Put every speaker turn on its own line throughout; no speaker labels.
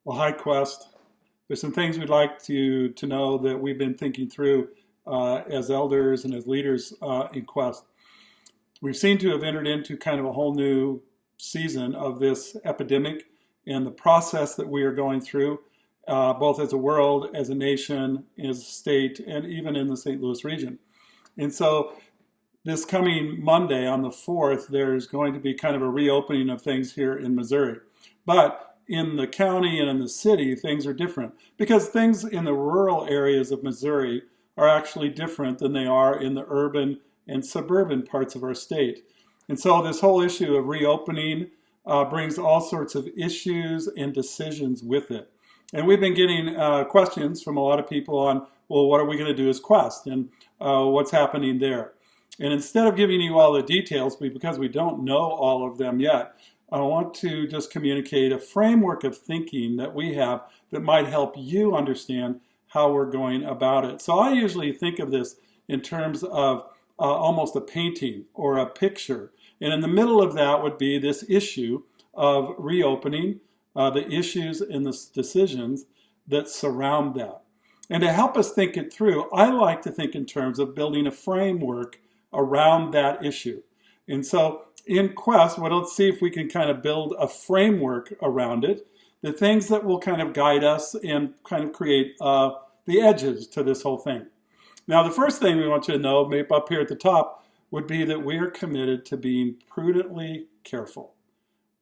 Well, hi, Quest. There's some things we'd like you to know that we've been thinking through as elders and as leaders in Quest. We've seemed to have entered into kind of a whole new season of this epidemic and the process that we are going through, both as a world, as a nation, as a state, and even in the St. Louis region. And so this coming Monday on the 4th, there's going to be kind of a reopening of things here in Missouri. But in the county and in the city, things are different because things in the rural areas of Missouri are actually different than they are in the urban and suburban parts of our state. And so this whole issue of reopening brings all sorts of issues and decisions with it. And we've been getting questions from a lot of people on, well, what are we going to do as Quest and what's happening there? And instead of giving you all the details, because we don't know all of them yet, I want to just communicate a framework of thinking that we have that might help you understand how we're going about it. So I usually think of this in terms of almost a painting or a picture. And in the middle of that would be this issue of reopening, the issues and the decisions that surround that. And to help us think it through, I like to think in terms of building a framework around that issue. And so in Quest, let's see if we can kind of build a framework around it, the things that will kind of guide us and kind of create the edges to this whole thing. Now, the first thing we want you to know, maybe up here at the top, would be that we are committed to being prudently careful.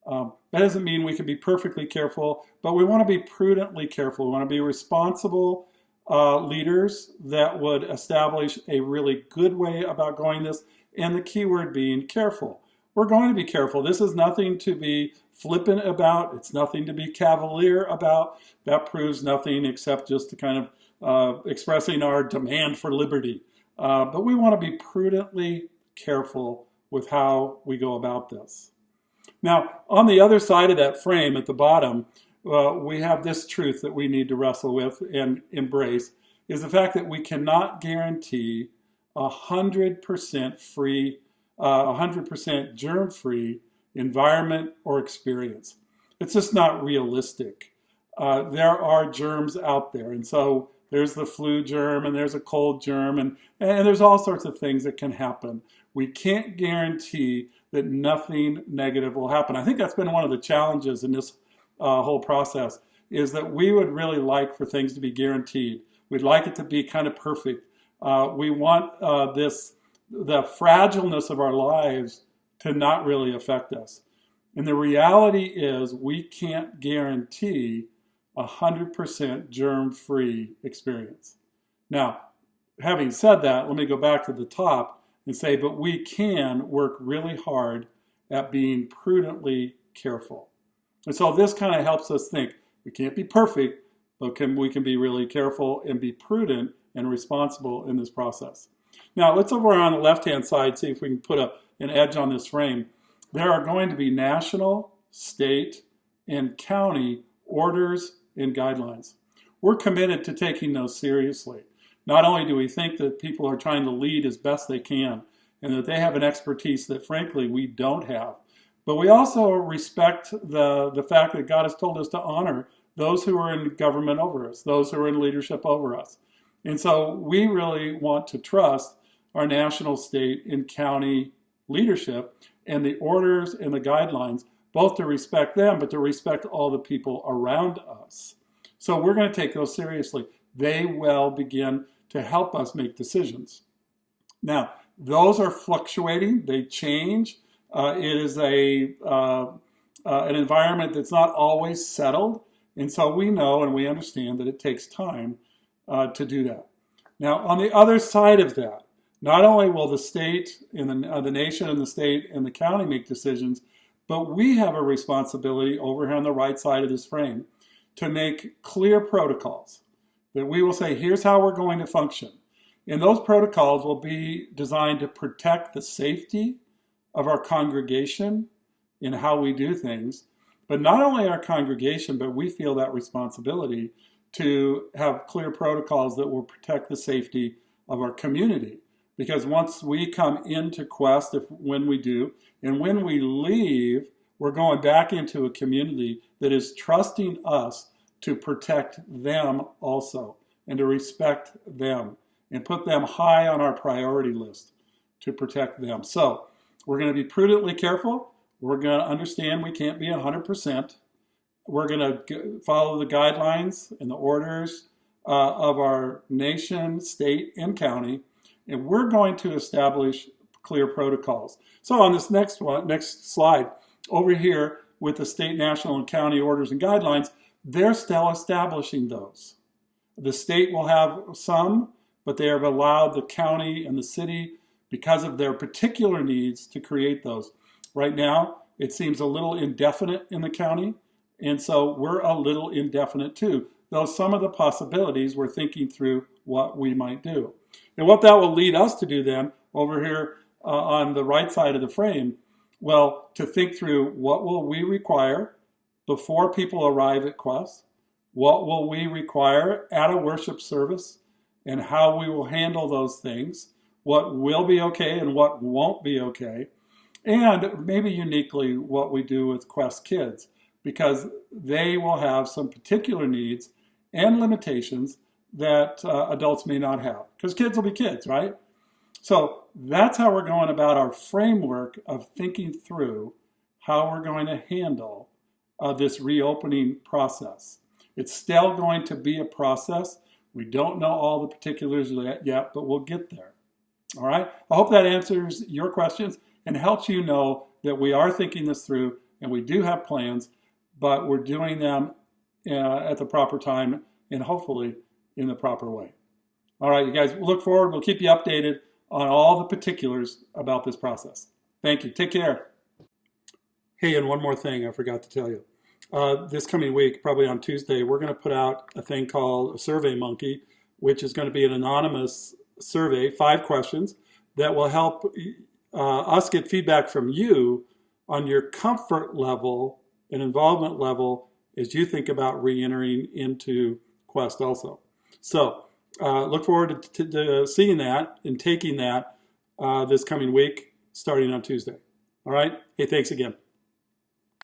That doesn't mean we can be perfectly careful, but we want to be prudently careful. We want to be responsible leaders that would establish a really good way about going this, and the key word being careful. We're going to be careful. This is nothing to be flippant about. It's nothing to be cavalier about. That proves nothing except just to kind of expressing our demand for liberty. But we want to be prudently careful with how we go about this. Now, on the other side of that frame at the bottom, we have this truth that we need to wrestle with and embrace, is the fact that we cannot guarantee 100% free, 100% germ-free environment or experience. It's just not realistic. There are germs out there, and so there's the flu germ, and there's a cold germ, and there's all sorts of things that can happen. We can't guarantee that nothing negative will happen. I think that's been one of the challenges in this whole process, is that we would really like for things to be guaranteed. We'd like it to be kind of perfect. We want the fragileness of our lives to not really affect us. And the reality is we can't guarantee 100% germ-free experience. Now, having said that, let me go back to the top and say, but we can work really hard at being prudently careful. And so this kind of helps us think we can't be perfect, but we can be really careful and be prudent and responsible in this process. Now, let's over on the left-hand side see if we can put an edge on this frame. There are going to be national, state, and county orders and guidelines. We're committed to taking those seriously. Not only do we think that people are trying to lead as best they can and that they have an expertise that, frankly, we don't have, but we also respect the fact that God has told us to honor those who are in government over us, those who are in leadership over us. And so we really want to trust our national, state, and county leadership and the orders and the guidelines, both to respect them, but to respect all the people around us. So we're going to take those seriously. They will begin to help us make decisions. Now, those are fluctuating. They change. It is an environment that's not always settled. And so we know and we understand that it takes time to do that. Now, on the other side of that, not only will the state and the nation and the state and the county make decisions, but we have a responsibility over here on the right side of this frame to make clear protocols that we will say, here's how we're going to function. And those protocols will be designed to protect the safety of our congregation in how we do things, but not only our congregation, but we feel that responsibility to have clear protocols that will protect the safety of our community. Because once we come into Quest, when we do, and when we leave, we're going back into a community that is trusting us to protect them also and to respect them and put them high on our priority list to protect them. So we're going to be prudently careful. We're going to understand we can't be 100%. We're going to follow the guidelines and the orders of our nation, state, and county, and we're going to establish clear protocols. So on this next slide, over here with the state, national, and county orders and guidelines, they're still establishing those. The state will have some, but they have allowed the county and the city, because of their particular needs, to create those. Right now, it seems a little indefinite in the county, and so we're a little indefinite too, though some of the possibilities we're thinking through what we might do. And what that will lead us to do then, over here on the right side of the frame, well, to think through what will we require before people arrive at Quest, what will we require at a worship service, and how we will handle those things, what will be okay and what won't be okay, and maybe uniquely what we do with Quest kids, because they will have some particular needs and limitations that adults may not have, because kids will be kids, right? So that's how we're going about our framework of thinking through how we're going to handle this reopening process. It's still going to be a process. We don't know all the particulars yet, but we'll get there. All right? I hope that answers your questions and helps you know that we are thinking this through and we do have plans, but we're doing them at the proper time and hopefully in the proper way. All right, you guys, we'll look forward. We'll keep you updated on all the particulars about this process. Thank you. Take care. Hey, and one more thing I forgot to tell you. This coming week, probably on Tuesday, we're going to put out a thing called a Survey Monkey, which is going to be an anonymous survey, 5 questions, that will help us get feedback from you on your comfort level and involvement level as you think about re-entering into Quest also. So look forward to seeing that and taking that this coming week, starting on Tuesday. All right? Hey, thanks again.